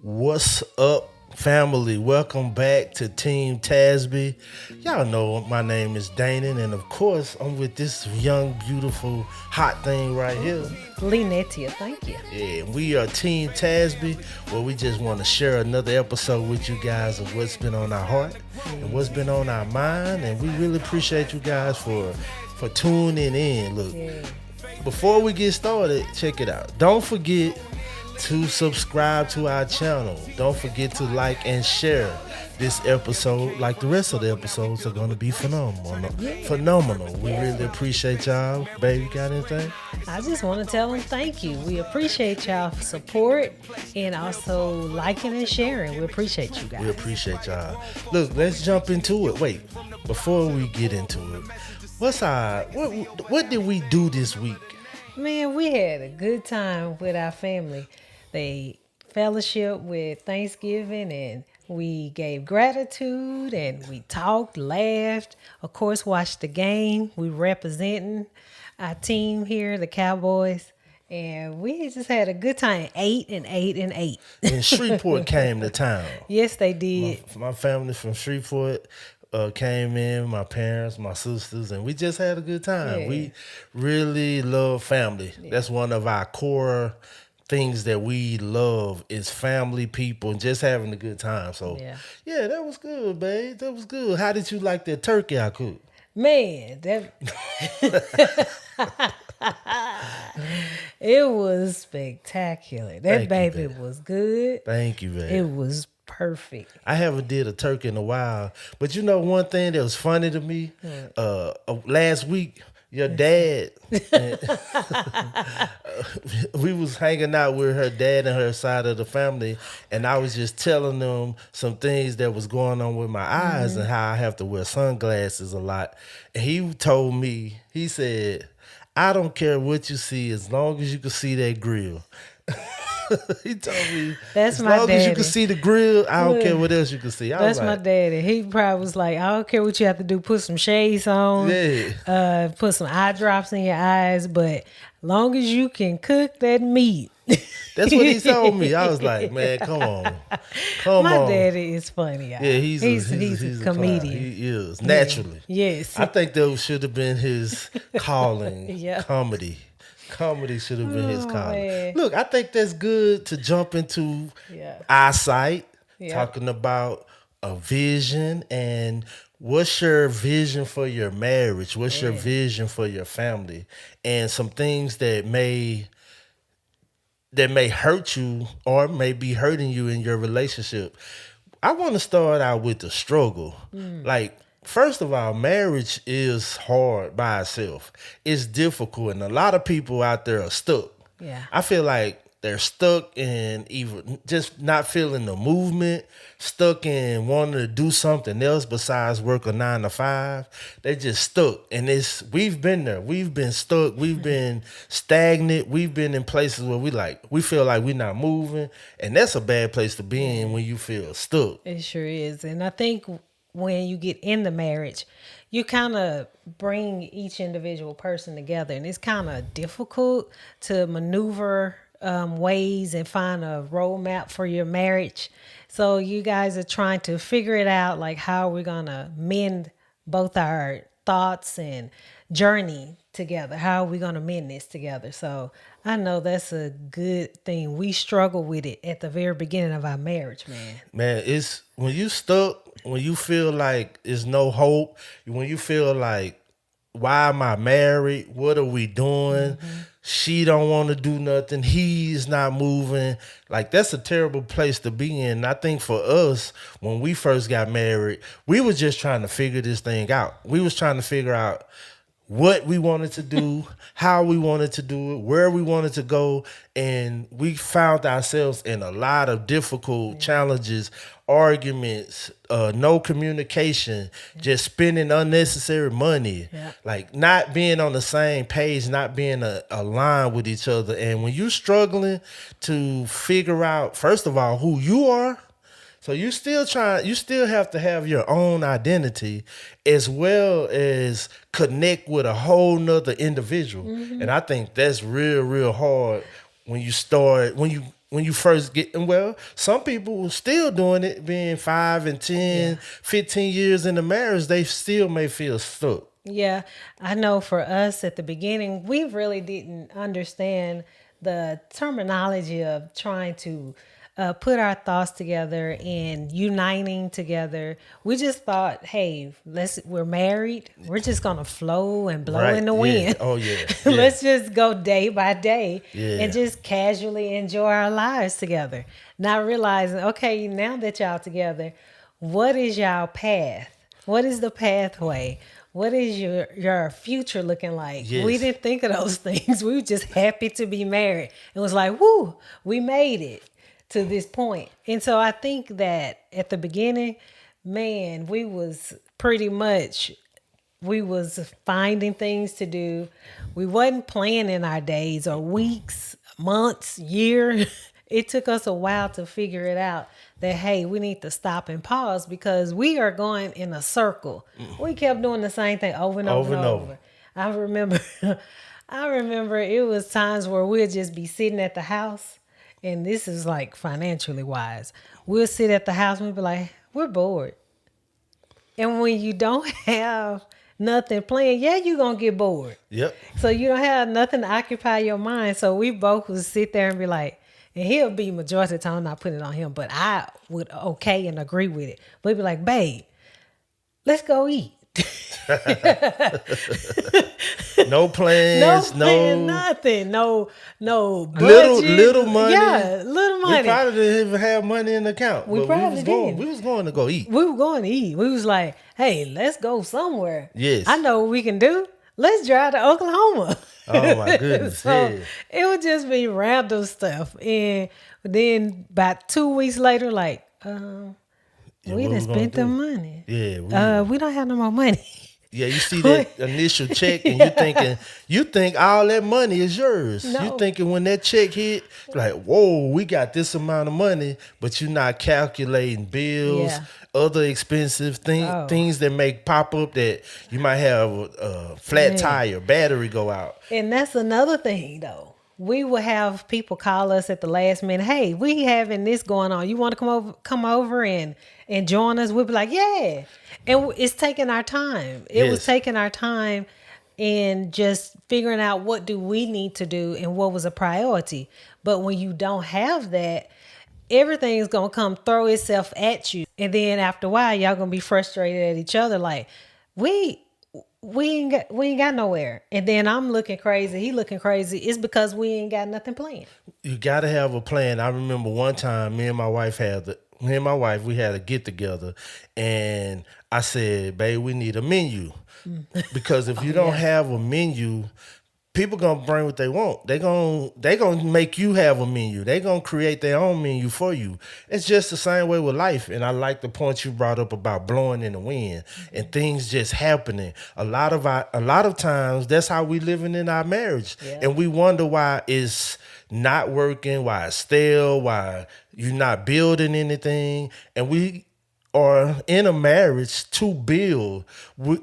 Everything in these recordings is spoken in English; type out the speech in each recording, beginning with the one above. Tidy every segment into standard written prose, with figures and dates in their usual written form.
What's up, family? Welcome back to Team Tasby. Y'all know my name is Danon, and of course, I'm with this young, beautiful, hot thing right here. Linetia, thank you. Yeah, we are Team Tasby, where we just want to share another episode with you guys of what's been on our heart and what's been on our mind, and we really appreciate you guys for tuning in. Look, Yeah. before we get started, check it out. Don't forget to subscribe to our channel. Don't forget to like and share this episode. Like the rest of the episodes are going to be phenomenal. Phenomenal. We really appreciate y'all. Baby, got anything? I just want to tell them thank you. We appreciate y'all support and also liking and sharing. We appreciate you We guys. appreciate y'all. Look, let's jump into it. Wait, before we get into it, what did we do this week? Man, we had a good time with our family. They fellowship with Thanksgiving and we gave gratitude and we talked, laughed, of course, watched the game. We representing our team here, the Cowboys. And we just had a good time. 8 and 8 and 8. And Shreveport came to town. Yes, they did. My family from Shreveport came in, my parents, my sisters, and we just had a good time. Yeah. We really love family. That's one of our core things that we love is family, people, and just having a good time. So, yeah, that was good, babe. That was good. How did you like that turkey I cooked? Man, that it was spectacular. That Thank you, baby was good. Thank you, babe. It was perfect. I haven't did a turkey in a while, but you know one thing that was funny to me, last week, your dad, we was hanging out with her dad and her side of the family, and I was just telling them some things that was going on with my eyes and how I have to wear sunglasses a lot. And he told me, he said, I don't care what you see as long as you can see that grill. He told me, That's as my long as you daddy. can see the grill, I don't care what else you can see. I That's was my like, daddy. He probably was like, I don't care what you have to do. Put some shades on. yeah. Put some eye drops in your eyes. But long as you can cook that meat. That's what he told me. I was like, man, come on. My daddy is funny. Y'all. Yeah, he's a clown. comedian. He is, naturally. Yes. I think that should have been his calling. Yeah. Comedy should have been his calling. man. Look, I think that's good to jump into Yeah. eyesight, Yeah. talking about a vision and what's your vision for your marriage? What's your vision for your family? And some things that may hurt you or may be hurting you in your relationship. I want to start out with the struggle. Like, first of all, marriage is hard by itself. It's difficult, and a lot of people out there are stuck. Yeah. I feel like they're stuck in even just not feeling the movement, stuck in wanting to do something else besides work a 9 to 5. They just stuck. And we've been there. We've been stuck. We've been stagnant. We've been in places where we feel like we're not moving. And that's a bad place to be in when you feel stuck. It sure is. And I think when you get in the marriage, you kind of bring each individual person together. And it's kind of difficult to maneuver ways and find a roadmap for your marriage. So you guys are trying to figure it out, like how we're going to mend both our thoughts and journey together. How are we going to mend this together? So I know that's a good thing. We struggle with it at the very beginning of our marriage, man. Man, it's when you stuck, when you feel like there's no hope, when you feel like, why am I married? What are we doing? She don't want to do nothing. He's not moving. Like, that's a terrible place to be in. I think for us, when we first got married, we were just trying to figure this thing out. We was trying to figure out what we wanted to do, how we wanted to do it, where we wanted to go. And we found ourselves in a lot of difficult challenges, arguments, no communication, just spending unnecessary money, like not being on the same page, not being aligned with each other. And when you're struggling to figure out, first of all, who you are, so you still have to have your own identity as well as connect with a whole nother individual. And I think that's real, real hard when you when you first get, well, some people still doing it, being 5 and Yeah. 10, 15 years in the marriage, they still may feel stuck. Yeah, I know for us at the beginning, we really didn't understand the terminology of trying to put our thoughts together and uniting together. We just thought, hey, we're married. We're just gonna flow and blow Right. in the Yeah. wind. Oh yeah. Yeah. Let's just go day by day and Yeah. just casually enjoy our lives together. Not realizing, okay, now that y'all together, what is y'all path? What is the pathway? What is your future looking like? We Yes. didn't think of those things. We were just happy to be married. It was like, whoo, we made it to this point. And so I think that at the beginning, man, we was pretty much we was finding things to do. We wasn't planning our days or weeks, months, year. It took us a while to figure it out that hey, we need to stop and pause because we are going in a circle. We kept doing the same thing over and over Over and and over. over. I remember I remember it was times where we'd just be sitting at the house, and this is like financially wise. We'll sit at the house and we'd be like, we're bored. And when you don't have nothing planned, yeah, you're gonna get bored. Yep. So you don't have nothing to occupy your mind. So we both would sit there and be like, and he'll be majority of the time not putting it on him, but I would okay and agree with it. But he'd be like, babe, let's go eat. No No plans. plan, No nothing. No little budget. money. Yeah, little We money. probably didn't even have money in the account, We but probably did. we was going to go eat. We were going to eat. We was like, hey, let's go somewhere. Yes. I know what we can do. Let's drive to Oklahoma. Oh my goodness. So Yeah. it would just be random stuff. And then about 2 weeks later, like, Yeah, we what done we gonna spent the do? money. Yeah, We don't have no more money. yeah, you see that initial check and you think all that money is yours. You No. thinking when that check hit, like, whoa, we got this amount of money, but you're not calculating bills, Yeah. other expensive Oh. things that may pop up that you might have a flat Man. tire, battery go out. And that's another thing, though. We will have people call us at the last minute. Hey, we having this going on. You want to come over and join us? We'll be like, yeah. And it's taking our time. It was Yes. taking our time and just figuring out what do we need to do and what was a priority. But when you don't have that, everything's gonna come throw itself at you, and then after a while, y'all gonna be frustrated at each other. Like, we we ain't got nowhere. And then I'm looking crazy. He looking crazy. It's because we ain't got nothing planned. You gotta have a plan. I remember one time me and my wife, we had a get together, and I said, babe, we need a menu. Because if you don't yeah. have a menu, people gonna bring what they want. They gonna make you have a menu. They gonna create their own menu for you. It's just the same way with life. And I like the point you brought up about blowing in the wind and things just happening. A lot of times that's how we living in our marriage, Yeah. and we wonder why it's not working, why it's stale, why you're not building anything, and we or in a marriage to build.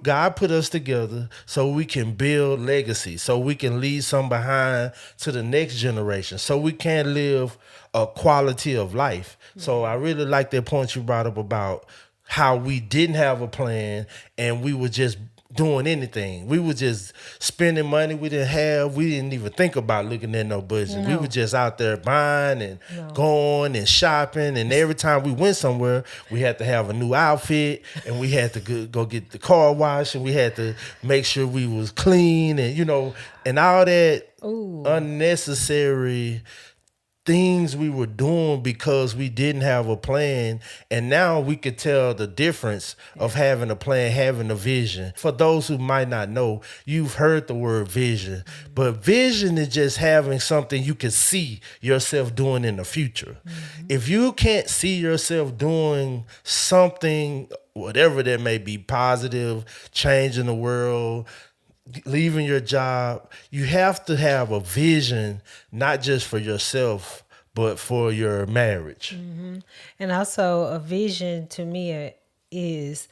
God put us together so we can build legacy, so we can leave some behind to the next generation, so we can live a quality of life. So I really like that point you brought up about how we didn't have a plan and we were just doing anything. We were just spending money we didn't have. We didn't even think about looking at no budget. We No. were just out there buying and going and shopping. And every time we went somewhere, we had to have a new outfit, and we had to go get the car wash, and we had to make sure we was clean, and and all that Ooh. unnecessary things we were doing because we didn't have a plan. And now we could tell the difference of having a plan, having a vision. For those who might not know, you've heard the word vision, but vision is just having something you can see yourself doing in the future. If you can't see yourself doing something, whatever that may be, positive, changing the world, leaving your job, you have to have a vision, not just for yourself, but for your marriage. And also, a vision to me is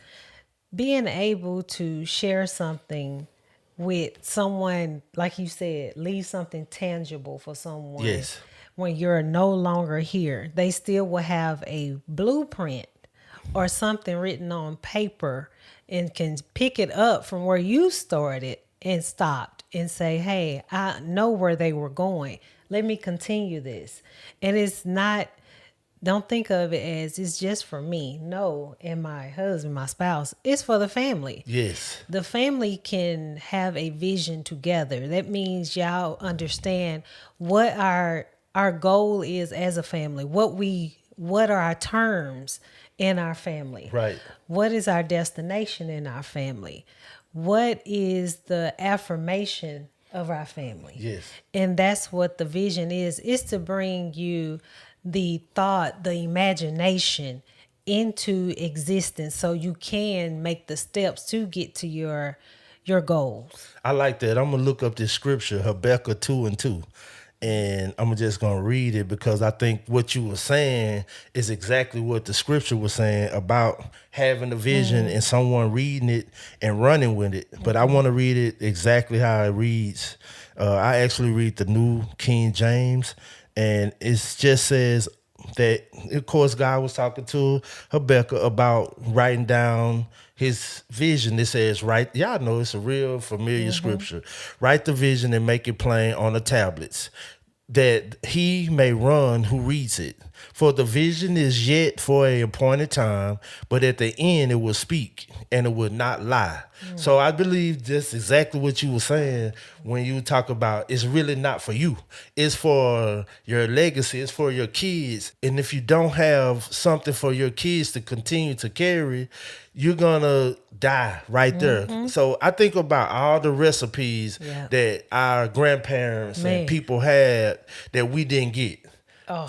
being able to share something with someone, like you said, leave something tangible for someone. Yes. when you're no longer here. They still will have a blueprint or something written on paper and can pick it up from where you started and stopped and say, hey, I know where they were going. Let me continue this. And it's not, don't think of it as it's just for me. No, and my husband, my spouse, it's for the family. Yes. The family can have a vision together. That means y'all understand what our goal is as a family. What are our terms in our family? Right. What is our destination in our family? What is the affirmation of our family? Yes. And that's what the vision is to bring you the thought, the imagination into existence so you can make the steps to get to your goals. I like that. I'm gonna look up this scripture, Habakkuk 2:2. And I'm just gonna read it because I think what you were saying is exactly what the scripture was saying about having a vision and someone reading it and running with it. But I want to read it exactly how it reads. I actually read the New King James, and it just says that, of course, God was talking to Habakkuk about writing down his vision. It says, right, y'all know it's a real familiar scripture. Write the vision and make it plain on the tablets, that he may run who reads it. For the vision is yet for a appointed time, but at the end it will speak and it will not lie. So I believe that's exactly what you were saying when you talk about it's really not for you. It's for your legacy, it's for your kids. And if you don't have something for your kids to continue to carry, you're gonna die right there. So I think about all the recipes Yeah. that our grandparents Man. and people had that we didn't get.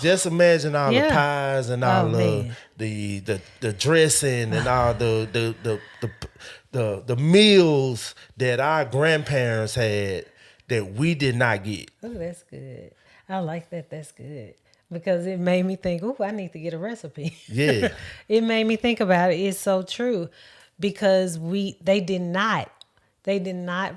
Just imagine all the Yeah. pies and all man. the dressing and all the meals that our grandparents had that we did not get. Oh, that's good. I like that. That's good. Because it made me think, oh, I need to get a recipe. Yeah. It made me think about it. It's so true. Because they did not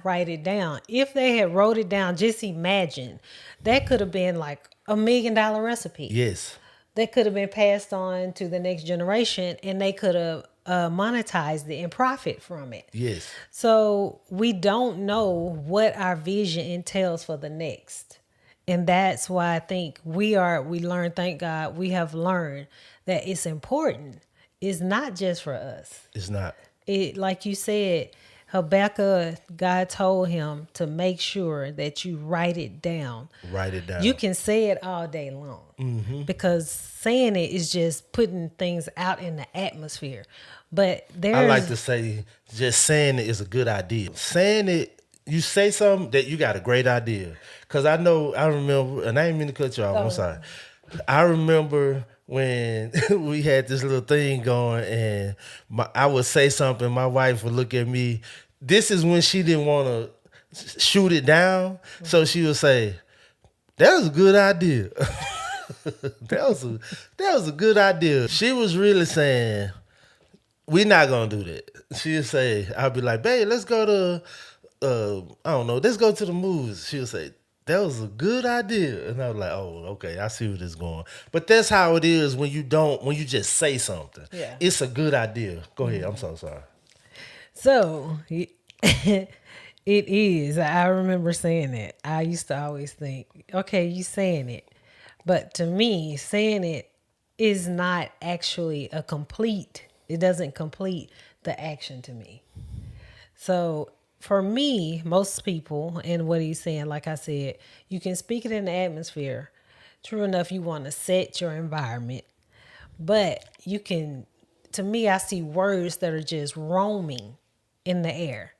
write it down. If they had wrote it down, just imagine. That could have been like $1 million recipe. Yes. That could have been passed on to the next generation and they could have monetized it and profit from it. Yes. So we don't know what our vision entails for the next. And that's why I think we learn, thank God, we have learned that it's important. It's not just for us. It's not. It, like you said, Habakkuk, God told him to make sure that you write it down. Write it down. You can say it all day long because saying it is just putting things out in the atmosphere. But there's, I like to say, just saying it is a good idea. Saying it, you say something that you got a great idea. Because I remember, and I didn't mean to cut you off, I'm sorry. I remember when we had this little thing going and I would say something, my wife would look at me. This is when she didn't want to shoot it down. So she would say, that was a good idea. that was a good idea. She was really saying, we're not going to do that. She'll say, I'll be like, babe, let's go to, I don't know, let's go to the movies. She'll say, that was a good idea. And I was like, oh, okay, I see where this is going. But that's how it is when you just say something. Yeah. It's a good idea. Go ahead. I'm so sorry. So it is. I remember saying that. I used to always think, okay, you saying it. But to me, saying it is not actually it doesn't complete the action to me. So for me, most people, and what he's saying, like I said, you can speak it in the atmosphere. True enough, you want to set your environment. But you can, to me, I see words that are just roaming in the air.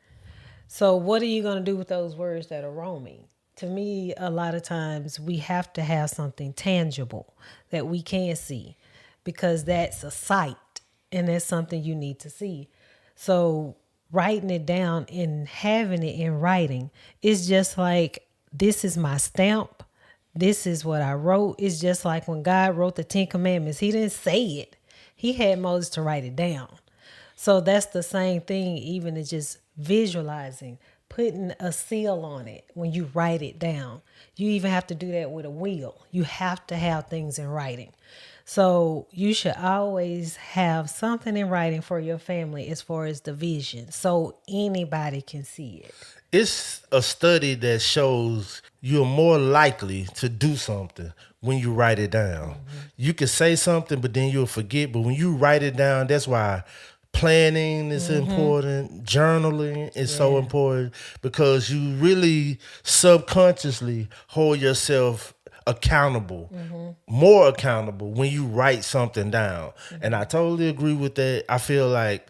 So what are you going to do with those words that are roaming? To me, a lot of times we have to have something tangible that we can see because that's a sight and that's something you need to see. So writing it down and having it in writing is just like, this is my stamp. This is what I wrote. It's just like when God wrote the 10 Commandments, he didn't say it. He had Moses to write it down. So that's the same thing, even as just visualizing, putting a seal on it when you write it down. You even have to do that with a will. You have to have things in writing. So you should always have something in writing for your family as far as the vision so anybody can see it. It's a study that shows you're more likely to do something when you write it down. You can say something, but then you'll forget. But when you write it down, that's why planning is important, journaling is so Yeah. important because you really subconsciously hold yourself accountable, more accountable when you write something down. And I totally agree with that. I feel like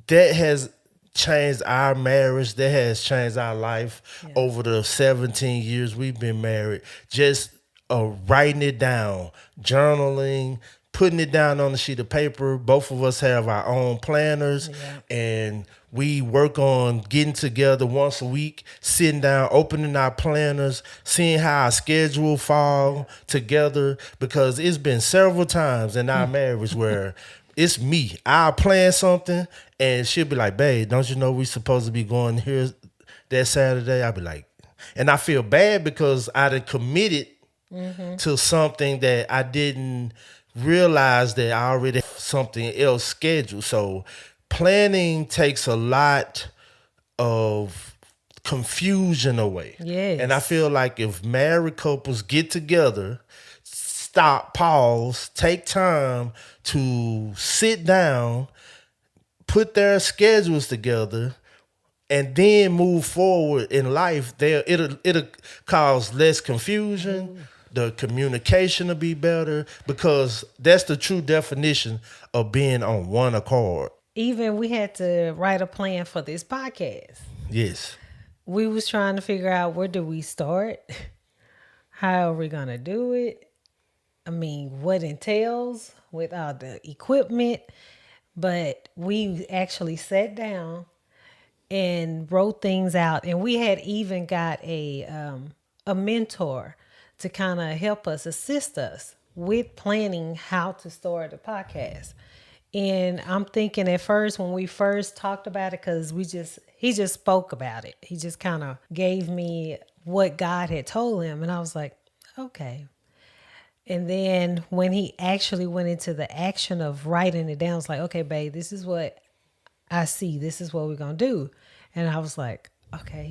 that has changed our marriage. That has changed our life Yeah. over the 17 years we've been married. Just writing it down, journaling, putting it down on a sheet of paper. Both of us have our own planners, Yeah. and we work on getting together once a week, sitting down, opening our planners, seeing how our schedule fall together. Because it's been several times in our marriage where it's me. I'll plan something and she'll be like, babe, don't you know we supposed to be going here that Saturday? I'll be like, and I feel bad because I done committed to something that I didn't realize that I already have something else scheduled. So planning takes a lot of confusion away. And I Yes. feel like if married couples get together, stop, pause, take time to sit down, put their schedules together, and then move forward in life, it'll cause less confusion. The communication will be better because that's the true definition of being on one accord. Even we had to write a plan for this podcast. Yes. We was trying to figure out where do we start? How are we gonna do it? I mean, what entails with all the equipment. But we actually sat down and wrote things out, and we had even got a mentor to kind of help us, assist us with planning how to start a podcast. And I'm thinking at first when we first talked about it, because he just spoke about it. He just kind of gave me what God had told him, and I was like, okay. And then when he actually went into the action of writing it down, it's like, okay, babe, this is what I see. This is what we're gonna do. And I was like, okay,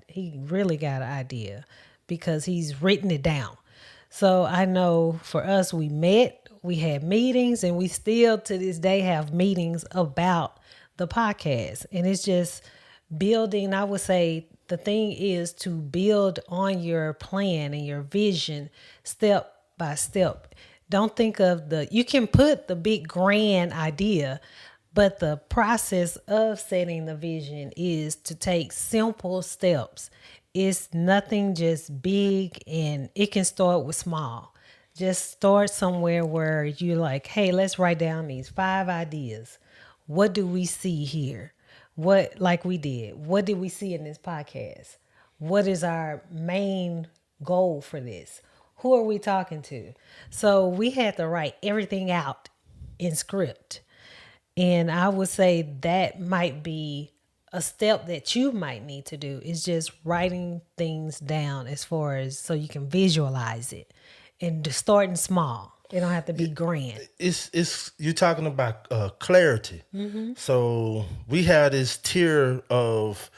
he really got an idea because he's written it down. So I know for us, we met, we had meetings, and we still to this day have meetings about the podcast. And it's just building. I would say the thing is to build on your plan and your vision step by step. Don't think of you can put the big grand idea, but the process of setting the vision is to take simple steps. It's nothing just big, and it can start with small. Just start somewhere where you're like, hey, let's write down these 5 ideas. What do we see here? What, like we did, what did we see in this podcast? What is our main goal for this? Who are we talking to? So we had to write everything out in script. And I would say that might be a step that you might need to do is just writing things down as far as so you can visualize it and just starting small. It don't have to be grand. It's you're talking about clarity. So we have this tier of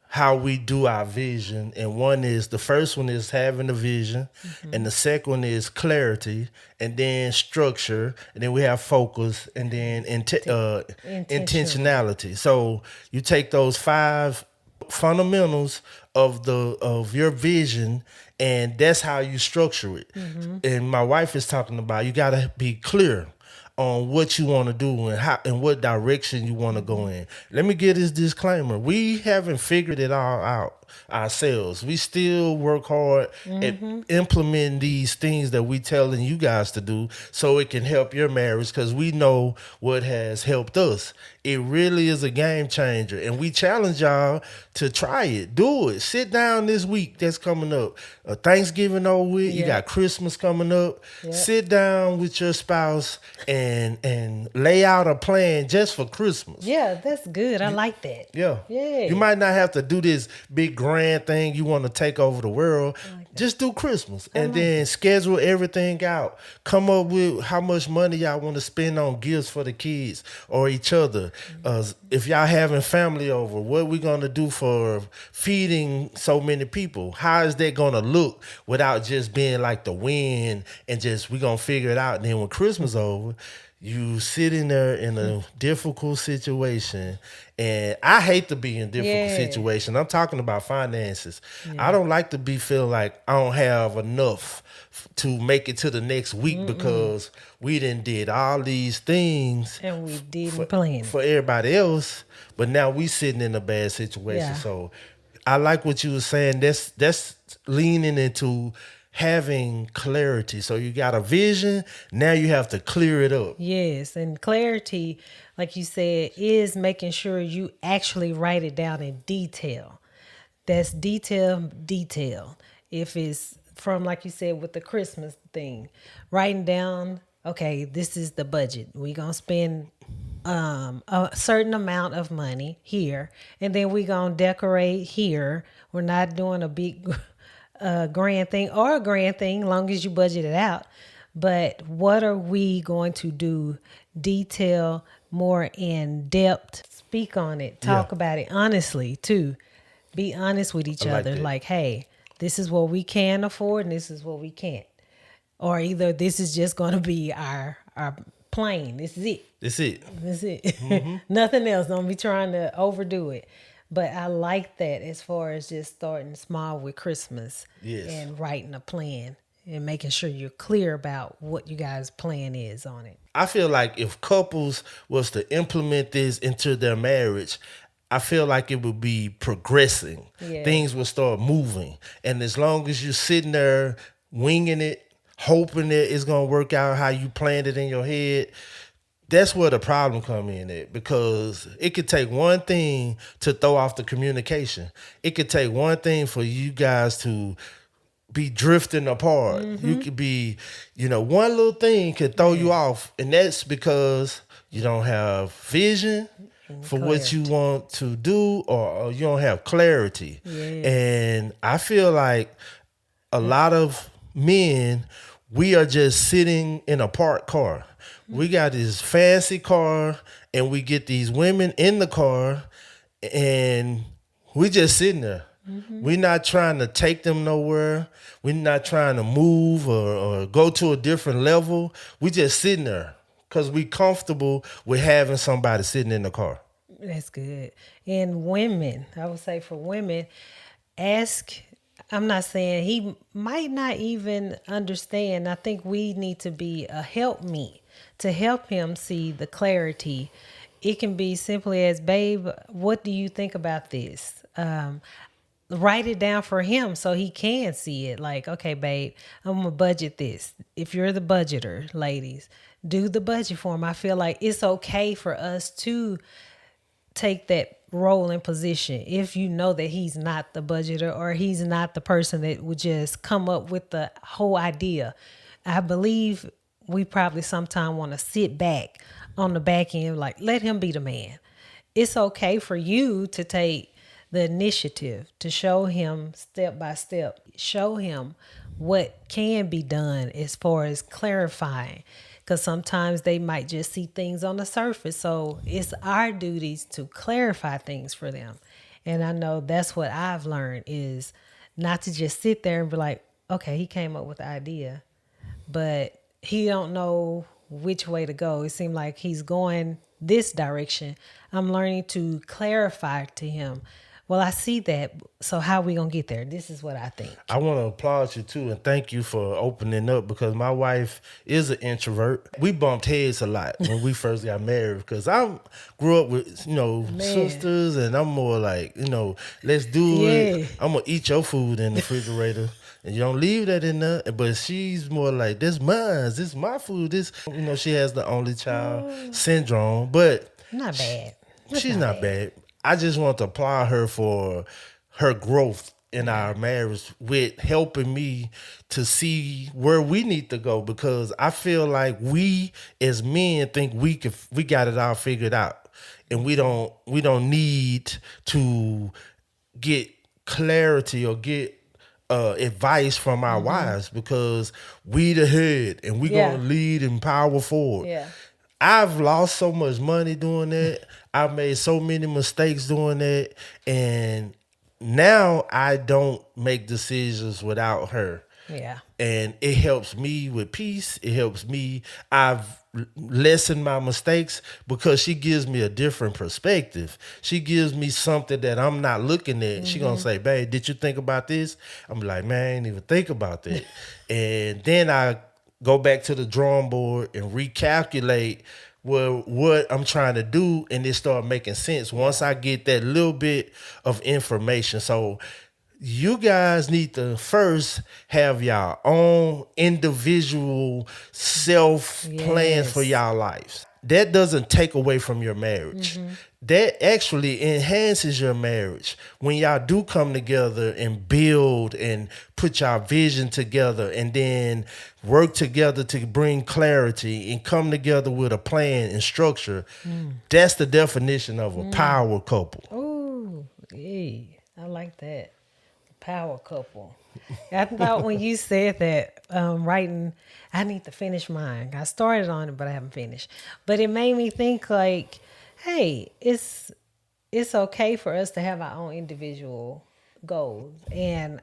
how we do our vision, and the first one is having a vision, and the second one is clarity, and then structure, and then we have focus, and then Intentional. intentionality. So you take those 5 fundamentals of your vision, and that's how you structure it. And my wife is talking about you got to be clear on what you want to do and how and what direction you want to go in. Let me give this disclaimer. We haven't figured it all out ourselves. We still work hard at implementing these things that we telling you guys to do so it can help your marriage because we know what has helped us. It really is a game changer. And we challenge y'all to try it. Do it. Sit down this week that's coming up. Thanksgiving over with. You Yep. got Christmas coming up. Yep. Sit down with your spouse and and lay out a plan just for Christmas. Yeah, that's good. I like that. Yeah. Yeah. You might not have to do this big grand thing you want to take over the world. like that. Just do Christmas and like then schedule everything out. Come up with how much money y'all want to spend on gifts for the kids or each other. If y'all having family over, what we going to do for feeding so many people? How is that going to look without just being like the wind and just we going to figure it out. And then when Christmas over, you sitting there in a difficult situation, and I hate to be in difficult situation. I'm talking about finances. I don't like to be feel like I don't have enough to make it to the next week because we did all these things And we didn't plan it. for everybody else, but now we sitting in a bad situation. Yeah. So I like what you were saying. That's leaning into having clarity. So you got a vision, now you have to clear it up. Yes, and clarity, like you said, is making sure you actually write it down in detail. That's detail. If it's from, like you said, with the Christmas thing, writing down, okay, this is the budget. We're going to spend a certain amount of money here, and then we're going to decorate here. We're not doing a big grand thing or a grand thing, long as you budget it out. But what are we going to do? Detail more in depth, speak on it, talk about it honestly too. Be honest with each like other. that. Like, hey, this is what we can afford and this is what we can't. Or either this is just going to be our plane. This is it. That's it. That's it. Nothing else. Don't be trying to overdo it. But I like that as far as just starting small with Christmas and writing a plan and making sure you're clear about what you guys' plan is on it. I feel like if couples was to implement this into their marriage, I feel like it would be progressing. Yeah. Things will start moving. And as long as you're sitting there winging it, hoping that it's going to work out how you planned it in your head, that's where the problem come in at, because it could take one thing to throw off the communication. It could take one thing for you guys to be drifting apart. You could be, one little thing could throw you off, and that's because you don't have vision for what you want to do, or you don't have clarity. And I feel like a lot of men, we are just sitting in a parked car. We got this fancy car, and we get these women in the car, and we just sitting there. We're not trying to take them nowhere. We're not trying to move or go to a different level. We just sitting there because we comfortable with having somebody sitting in the car. That's good. And women, I would say for women, I'm not saying he might not even understand. I think we need to be a help me to help him see the clarity. It can be simply as, babe, what do you think about this? Write it down for him so he can see it. Like, okay, babe, I'm going to budget this. If you're the budgeter, ladies, do the budget for him. I feel like it's okay for us to take that role and position if you know that he's not the budgeter or he's not the person that would just come up with the whole idea. I believe we probably sometime want to sit back on the back end, like, let him be the man. It's okay for you to take the initiative to show him step by step, show him what can be done as far as clarifying, because sometimes they might just see things on the surface. So it's our duties to clarify things for them. And I know that's what I've learned, is not to just sit there and be like, okay, he came up with the idea, but he don't know which way to go. It seemed like he's going this direction. I'm learning to clarify to him, well, I see that. So how are we going to get there? This is what I think. I want to applaud you too and thank you for opening up, because my wife is an introvert. We bumped heads a lot when we first got married, because I grew up with, sisters, and I'm more like, let's do it. I'm going to eat your food in the refrigerator. And you don't leave that in there. But she's more like, this mine. This is my food. This, she has the only child syndrome. But Not bad. she's not bad. I just want to applaud her for her growth in Yeah. our marriage with helping me to see where we need to go, because I feel like we as men think we got it all figured out, and we don't need to get clarity or get advice from our wives, because we the head and we Yeah. gonna lead and power forward. Yeah. I've lost so much money doing that. I've made so many mistakes doing that. And now I don't make decisions without her. Yeah. And it helps me with peace. It helps me. I've lessened my mistakes because she gives me a different perspective. She gives me something that I'm not looking at. She gonna say, "Babe, did you think about this?" I'm like, "Man, I ain't even think about that." And then I go back to the drawing board and recalculate what I'm trying to do, and it start making sense once I get that little bit of information. So you guys need to first have your own individual self plans for Yes. y'all lives. That doesn't take away from your marriage. That actually enhances your marriage when y'all do come together and build and put y'all vision together, and then work together to bring clarity and come together with a plan and structure. That's the definition of a power couple. Ooh, yeah, I like that. Power couple. I thought when you said that, writing, I need to finish mine. I started on it, but I haven't finished. But it made me think like, hey, it's okay for us to have our own individual goals, and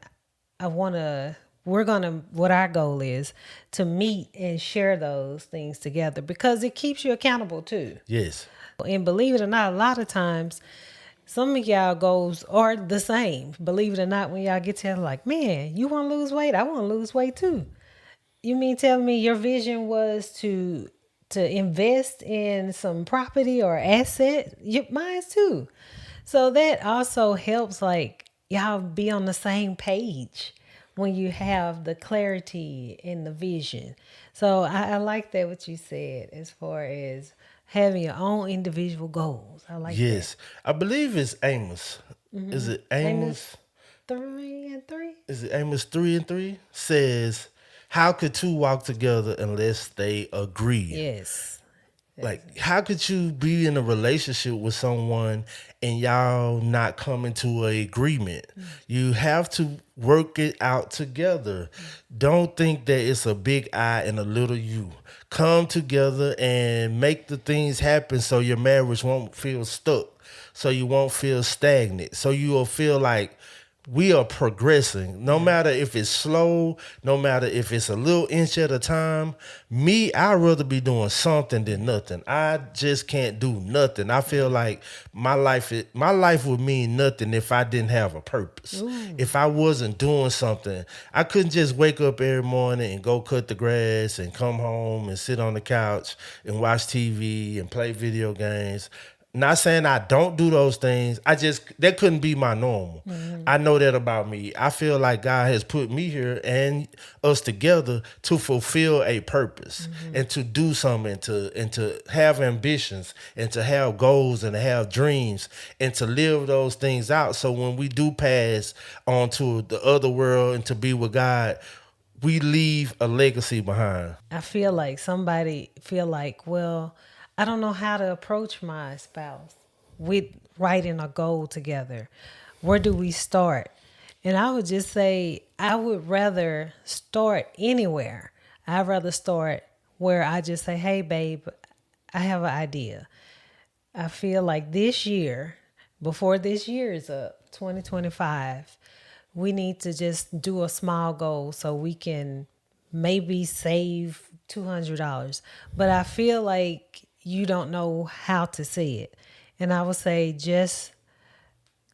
I want to. We're gonna. What our goal is to meet and share those things together because it keeps you accountable too. Yes. And believe it or not, a lot of times, some of y'all goals are the same. Believe it or not, when y'all get together, like, man, you want to lose weight? I want to lose weight too. You mean tell me your vision was to invest in some property or asset? Mine's too. So that also helps, like y'all be on the same page when you have the clarity and the vision. So I like that what you said as far as having your own individual goals. I like that. Yes. I believe it's Amos. Is it Amos Amos? 3 and 3. Is it Amos 3:3? Says, how could two walk together unless they agree? Yes. Like, how could you be in a relationship with someone and y'all not coming to a agreement? You have to work it out together. Don't think that it's a big I and a little you. Come together and make the things happen so your marriage won't feel stuck, so you won't feel stagnant, so you will feel like we are progressing. No Yeah. matter if it's slow, no matter if it's a little inch at a time. Me, I'd rather be doing something than nothing. I just can't do nothing. I feel like my life would mean nothing if I didn't have a purpose. Ooh. If I wasn't doing something, I couldn't just wake up every morning and go cut the grass and come home and sit on the couch and watch TV and play video games. Not saying I don't do those things. I just that couldn't be my normal. I know that about me. I feel like God has put me here and us together to fulfill a purpose and to do something, and to have ambitions and to have goals and to have dreams and to live those things out. So when we do pass on to the other world and to be with God, we leave a legacy behind. I feel like somebody feel like, well, I don't know how to approach my spouse with writing a goal together. Where do we start? And I would just say I would rather start anywhere. I'd rather start where I just say, hey, babe, I have an idea. I feel like this year, before this year is up, 2025, we need to just do a small goal so we can maybe save $200. But I feel like you don't know how to say it. And I would say just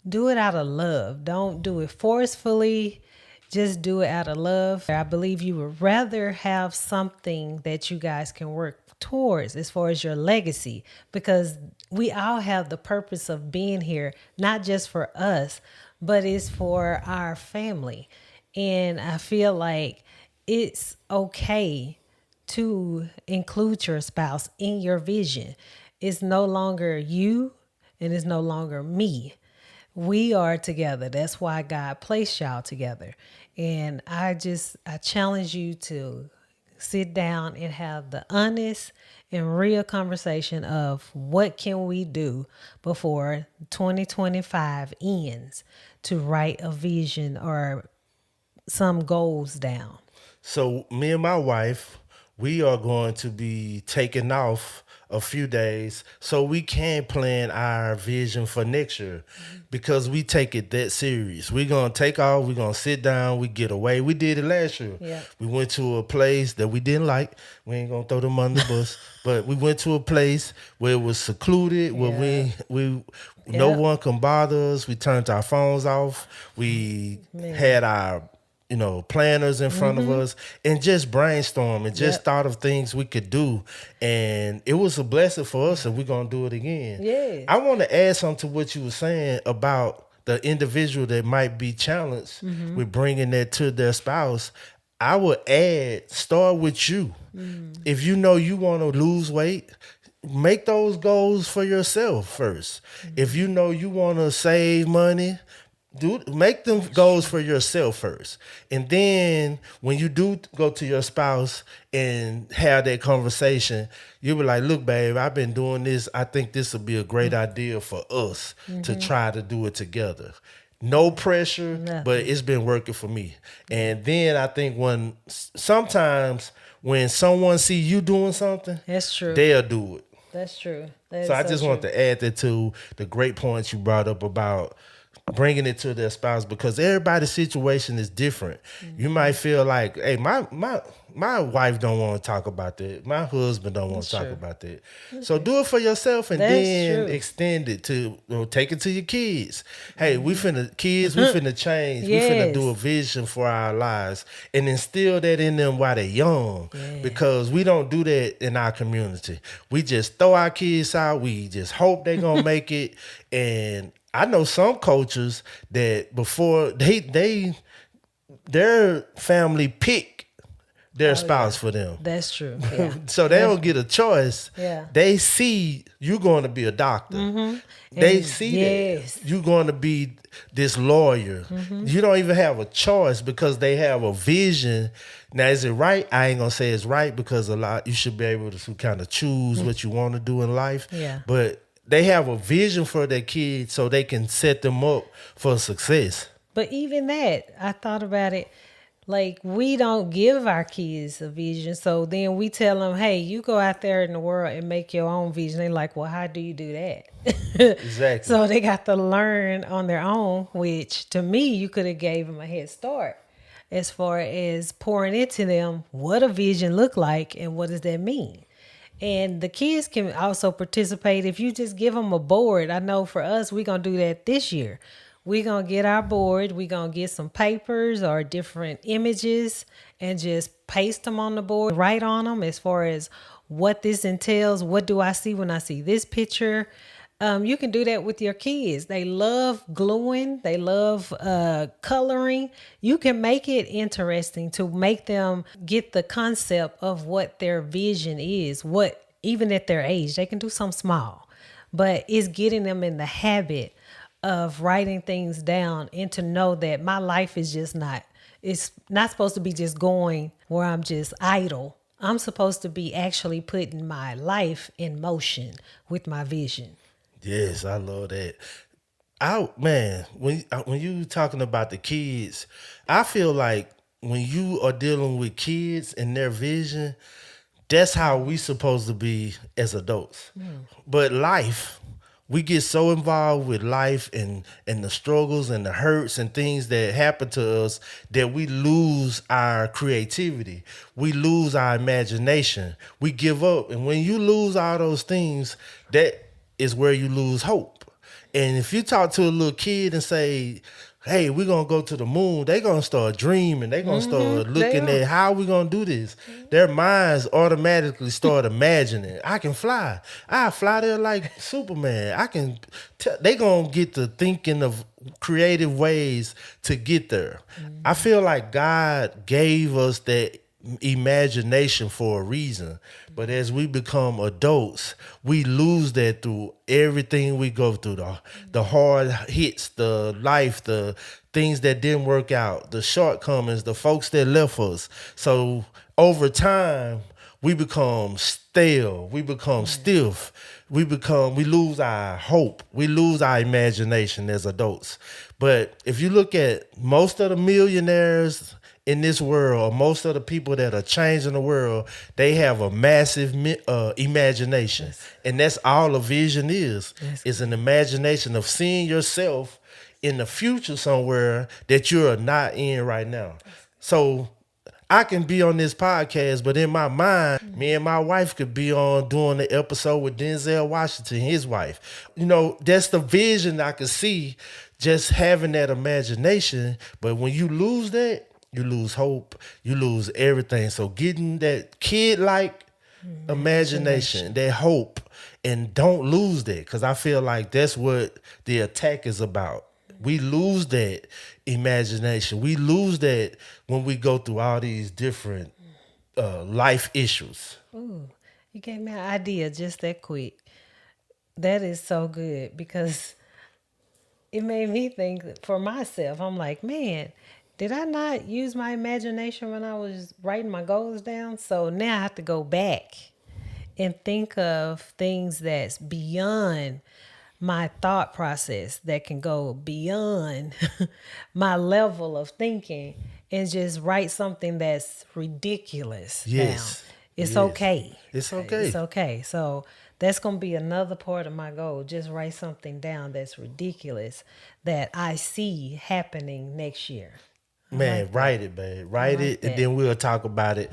do it out of love. Don't do it forcefully. Just do it out of love. I believe you would rather have something that you guys can work towards as far as your legacy, because we all have the purpose of being here, not just for us, but it's for our family. And I feel like it's okay to include your spouse in your vision. It's no longer you and it's no longer me, We are together. That's why God placed y'all together. And I challenge you to sit down and have the honest and real conversation of what can we do before 2025 ends to write a vision or some goals down. So me and my wife, we are going to be taking off a few days so we can plan our vision for next year because we take it that serious. We're gonna take off, we're gonna sit down, we get away. We did it last year. Yeah. We went to a place that we didn't like. We ain't gonna throw them under the bus, but we went to a place where it was secluded, where Yeah. we no Yep. one can bother us. We turned our phones off. We Man. had our planners in front of us and just brainstorm and just Yep. thought of things we could do. And it was a blessing for us and we're going to do it again. Yes. I want to add something to what you were saying about the individual that might be challenged with bringing that to their spouse. I would add, start with you. If you know you want to lose weight, make those goals for yourself first. If you know you want to save money, make them goals for yourself first. And then when you do go to your spouse and have that conversation, you'll be like, look, babe, I've been doing this. I think this would be a great idea for us to try to do it together. No pressure, but Nothing. it's been working for me. And then I think sometimes when someone see you doing something, That's true. they'll do it. That's true. That So is I so just true. want to add that to the great points you brought up about bringing it to their spouse because everybody's situation is different. You might feel like, hey, my wife don't want to talk about that. My husband don't want to talk true. about that. So do it for yourself and That's then true. extend it to take it to your kids. Hey, we finna change. We finna do a Yes. vision for our lives and instill that in them while they're young. Yeah. Because we don't do that in our community. We just throw our kids out. We just hope they're gonna make it. And I know some cultures that before their family pick their spouse for them. That's true. Yeah. So they don't get a choice. Yeah. They see you going to be a doctor. They And see yes. that you going to be this lawyer. You don't even have a choice because they have a vision. Now, is it right? I ain't gonna say it's right because you should be able to kind of choose what you want to do in life. Yeah. But they have a vision for their kids so they can set them up for success. But even that, I thought about it. Like, we don't give our kids a vision. So then we tell them, hey, you go out there in the world and make your own vision. They're like, well, how do you do that? Exactly. So they got to learn on their own, which to me, you could have gave them a head start as far as pouring into them what a vision look like and what does that mean. And the kids can also participate if you just give them a board. I know for us, we're going to do that this year. We're going to get our board. We're going to get some papers or different images and just paste them on the board, write on them as far as what this entails. What do I see when I see this picture? You can do that with your kids. They love gluing. They love coloring. You can make it interesting to make them get the concept of what their vision is. What, even at their age, they can do something small, but it's getting them in the habit of writing things down and to know that my life is just not, it's not supposed to be just going where I'm just idle. I'm supposed to be actually putting my life in motion with my vision. Yes, I love that. Man, when you talking about the kids, I feel like when you are dealing with kids and their vision, that's how we supposed to be as adults. But life, we get so involved with life and the struggles and the hurts and things that happen to us that we lose our creativity. We lose our imagination. We give up. And when you lose all those things, that is where you lose hope. And if you talk to a little kid and say, hey, we're going to go to the moon, they're going to start dreaming. They're going to start looking They are. at how we going to do this. Their minds automatically start imagining, I can fly. I fly there like Superman. They going to get to thinking of creative ways to get there. I feel like God gave us that imagination for a reason. But as we become adults, we lose that through everything we go through, the hard hits, the life, the things that didn't work out, the shortcomings, the folks that left us. So over time, we become stale, we become stiff, we lose our hope, we lose our imagination as adults. But if you look at most of the millionaires in this world, most of the people that are changing the world, they have a massive imagination, and that's all a vision is. That's It's an imagination of seeing yourself in the future somewhere that you're not in right now. So I can be on this podcast, but in my mind, me and my wife could be on doing the episode with Denzel Washington, his wife. That's the vision I could see, just having that imagination. But when you lose that, you lose hope, you lose everything. So getting that kid like imagination, that hope, and don't lose that, because I feel like that's what the attack is about. We lose that imagination. We lose that when we go through all these different life issues. Ooh, you gave me an idea just that quick. That is so good because it made me think for myself. I'm like, man, did I not use my imagination when I was writing my goals down? So now I have to go back and think of things that's beyond my thought process, that can go beyond my level of thinking, and just write something that's ridiculous down. Yes. It's Yes. okay. It's It's okay. okay. So that's going to be another part of my goal. Just write something down that's ridiculous that I see happening next year. I Man, like that. write it, man. I Write like it, and that. then we'll talk about it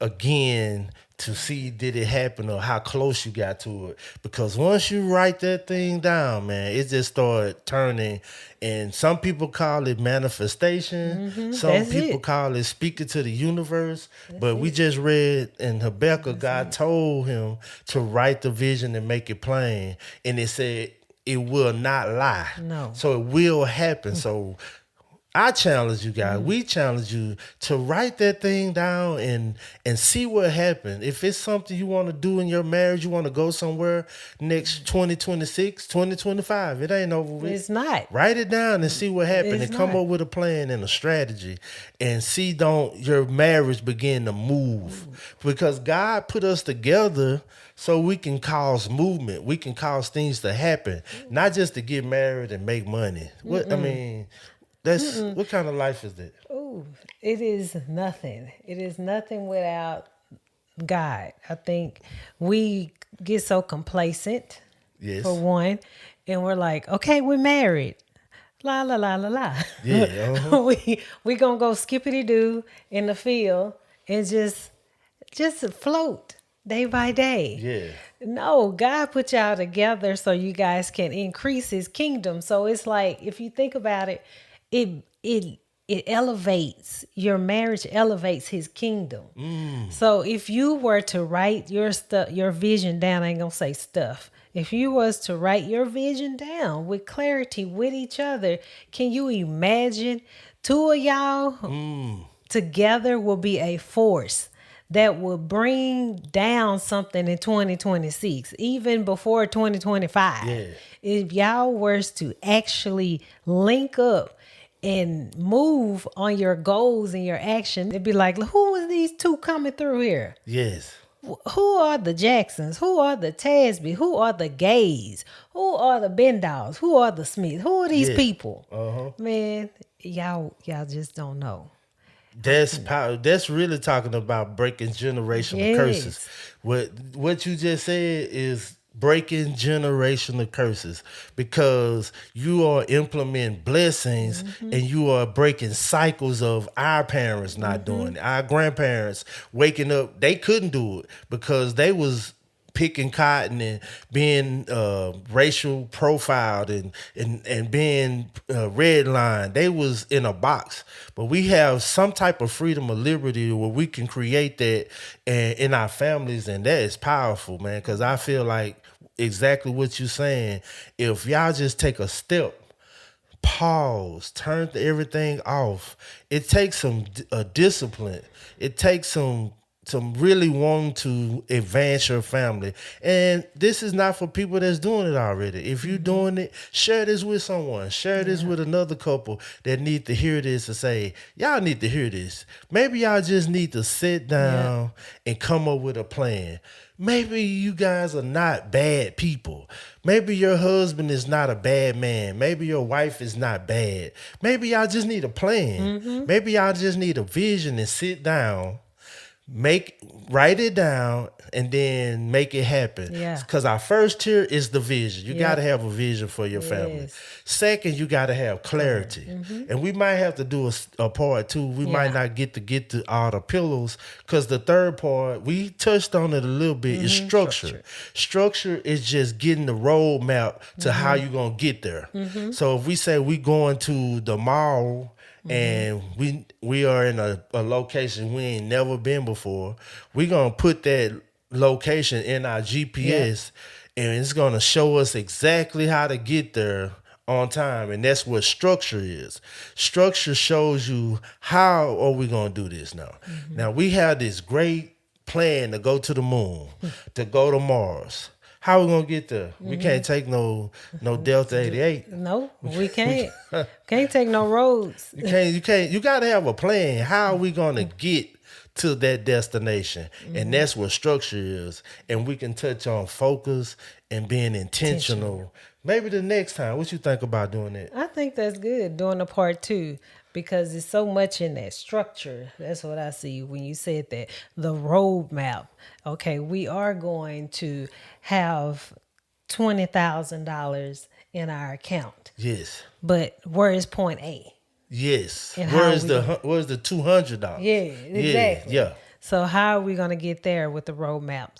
again to see did it happen or how close you got to it. Because once you write that thing down, man, it just started turning. And some people call it manifestation. Some That's people it. call it speaking to the universe. That's But we it. just read in Habakkuk, That's God it. told him to write the vision and make it plain. And it said it will not lie. No. So it will happen. So I challenge you guys. We challenge you to write that thing down and see what happened. If it's something you want to do in your marriage, you want to go somewhere next 2026, 2025, it ain't over with. It's not. Write it down and see what happened, It's and come not. up with a plan and a strategy, and see don't your marriage begin to move, because God put us together so we can cause movement. We can cause things to happen, not just to get married and make money. What I mean. That's what kind of life is that? Ooh, it is nothing. It is nothing without God. I think we get so complacent, for Yes. one, and we're like, okay, we're married. La la la la Yeah. la. We gonna go skippity doo in the field and just float day by day. Yeah. No, God put y'all together so you guys can increase his kingdom. So it's like, if you think about it, it it it elevates your marriage, elevates his kingdom. So if you were to write your vision down, I ain't gonna say stuff. If you was to write your vision down with clarity with each other, can you imagine two of y'all together will be a force that will bring down something in 2026, even before 2025. Yeah. If y'all was to actually link up and move on your goals and your action, it'd be like, who are these two coming through here? Yes. Who are the Jacksons? Who are the Tasby? Who are the Gays? Who are the Bendaws? Who are the Smiths? Who are these Yeah. people? Uh-huh. Man, y'all just don't know. That's power. That's really talking about breaking generational curses. Yes. What you just said is breaking generational curses, because you are implementing blessings and you are breaking cycles of our parents not doing it. Our grandparents waking up, they couldn't do it because they was picking cotton and being racial profiled and being redlined. They was in a box. But we have some type of freedom or liberty where we can create that in our families, and that is powerful, man. Because I feel like exactly what you're saying. If y'all just take a step pause, turn everything off. It takes some discipline. It takes some really wanting to advance your family. And this is not for people that's doing it already. If you're doing it, share this with someone. Share this with another couple that need to hear this and say, y'all need to hear this. Maybe y'all just need to sit down and come up with a plan. Maybe you guys are not bad people. Maybe your husband is not a bad man. Maybe your wife is not bad. Maybe y'all just need a plan. Maybe y'all just need a vision and sit down, write it down, and then make it happen. Yeah. Because our first tier is the vision. You got to have a vision for your family. Yes. Second, you got to have clarity. And we might have to do a part two. We might not get to all the pillars, because the third part, we touched on it a little bit, is structure. Structure is just getting the roadmap to how you're going to get there. So if we say we going to the mall, and we are in a location we ain't never been before, we're going to put that location in our GPS, and it's going to show us exactly how to get there on time. And that's what structure is. Structure shows you how are we going to do this now. Now, we have this great plan to go to the moon, to go to Mars. How we gonna get there? We can't take no Delta 88. No, we can't. Can't take no roads. You can't. You gotta have a plan. How are we gonna get to that destination? And that's what structure is. And we can touch on focus and being intentional. Maybe the next time. What you think about doing that? I think that's good, doing a part two, because there's so much in that structure. That's what I see when you said that. The roadmap. Okay, we are going to have $20,000 in our account. Yes. But where is point A? Yes. And Where's the $200? Yeah, exactly. Yeah. So how are we going to get there with the roadmap?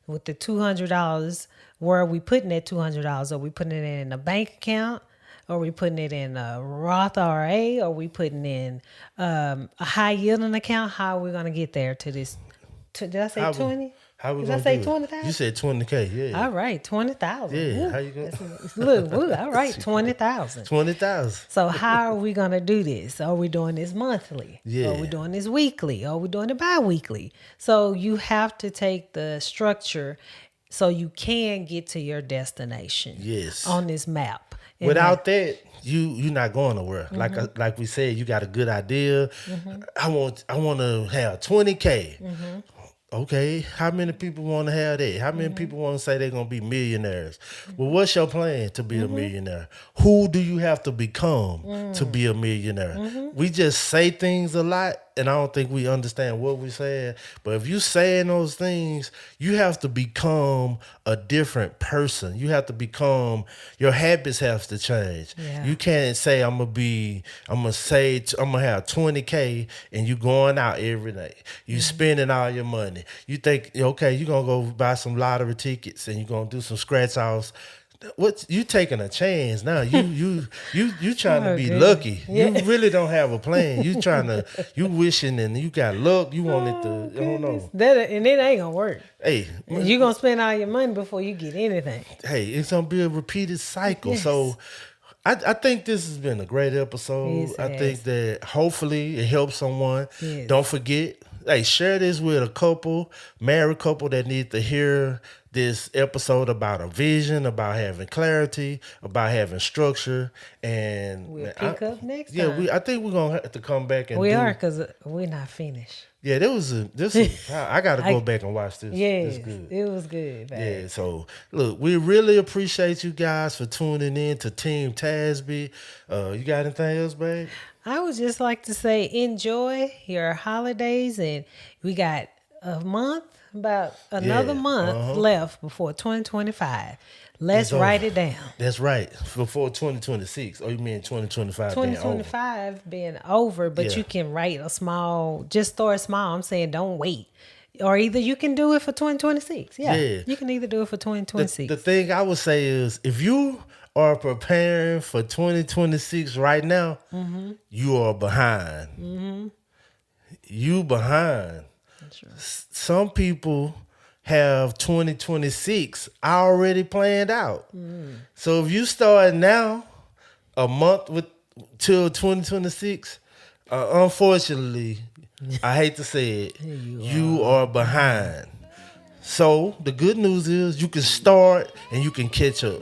With the $200, where are we putting that $200? Are we putting it in a bank account? Are we putting it in a Roth IRA? Are we putting in a high yielding account? How are we going to get there to this? Did I say 20? How we Did gonna I say do it? 20,000? You said 20K, yeah. All right, 20,000. Yeah, how you gonna Look, all right, 20,000. 20,000. So how are we gonna do this? Are we doing this monthly? Yeah. Are we doing this weekly? Are we doing it bi-weekly? So you have to take the structure so you can get to your destination. Yes. On this map. And Without that, you're not going nowhere. Like we said, you got a good idea. I want to have 20K. Okay, how many people want to have that? How many people want to say they're going to be millionaires? Well, what's your plan to be a millionaire? Who do you have to become to be a millionaire? We just say things a lot, and I don't think we understand what we're saying. But if you saying those things, you have to become a different person. You have to become, your habits have to change. Yeah. You can't say I'm gonna have 20K and you going out every day. You spending all your money. You think, okay, you're gonna go buy some lottery tickets and you're gonna do some scratch offs. What you taking a chance now? You trying to be lucky. You really don't have a plan. You wishing and you got luck. You want it to. I don't know. and it ain't gonna work. Hey, You're gonna spend all your money before you get anything. hey, it's gonna be a repeated cycle. Yes. So I think this has been a great episode. Yes, I think that hopefully it helps someone. Yes. Don't forget, hey, share this with a married couple that need to hear this episode about a vision, about having clarity, about having structure, and We'll pick up next yeah, time. I think we're gonna have to come back and We are, because we're not finished. Yeah, I gotta go back and watch this. Yes, It's good. it was good. Babe. Yeah, so look, we really appreciate you guys for tuning in to Team Tasby. You got anything else, babe? I would just like to say enjoy your holidays, and we got about another month left before 2025. Let's write it down. That's right. Before 2026. Oh, you mean 2025 2025 being over, but Yeah. you can write just start small. I'm saying don't wait. Or either you can do it for 2026. Yeah. You can either do it for 2026. The thing I would say is if you are preparing for 2026 right now, you are behind. You behind. Sure. Some people have 2026 already planned out. So if you start now, a month till 2026, unfortunately, I hate to say it, you are behind. So the good news is you can start and you can catch up.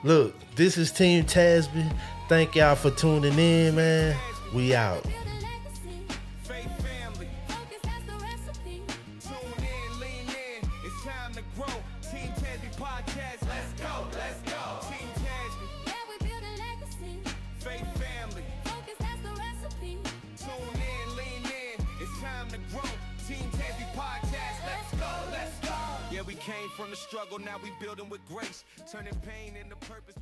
Look, this is Team Tasby. Thank y'all for tuning in, man. We out. Faith family. Focus, that's the recipe. Tune in, lean in. It's time to grow. Team Tasby podcast. Let's go, let's go. Team Tasby. Yeah, we build a legacy. Faith family. Focus, that's the recipe. Tune in, lean in. It's time to grow. Team Tasby podcast. Let's go, let's go. Yeah, we came from the struggle. Now we building with grace. Turning pain into purpose.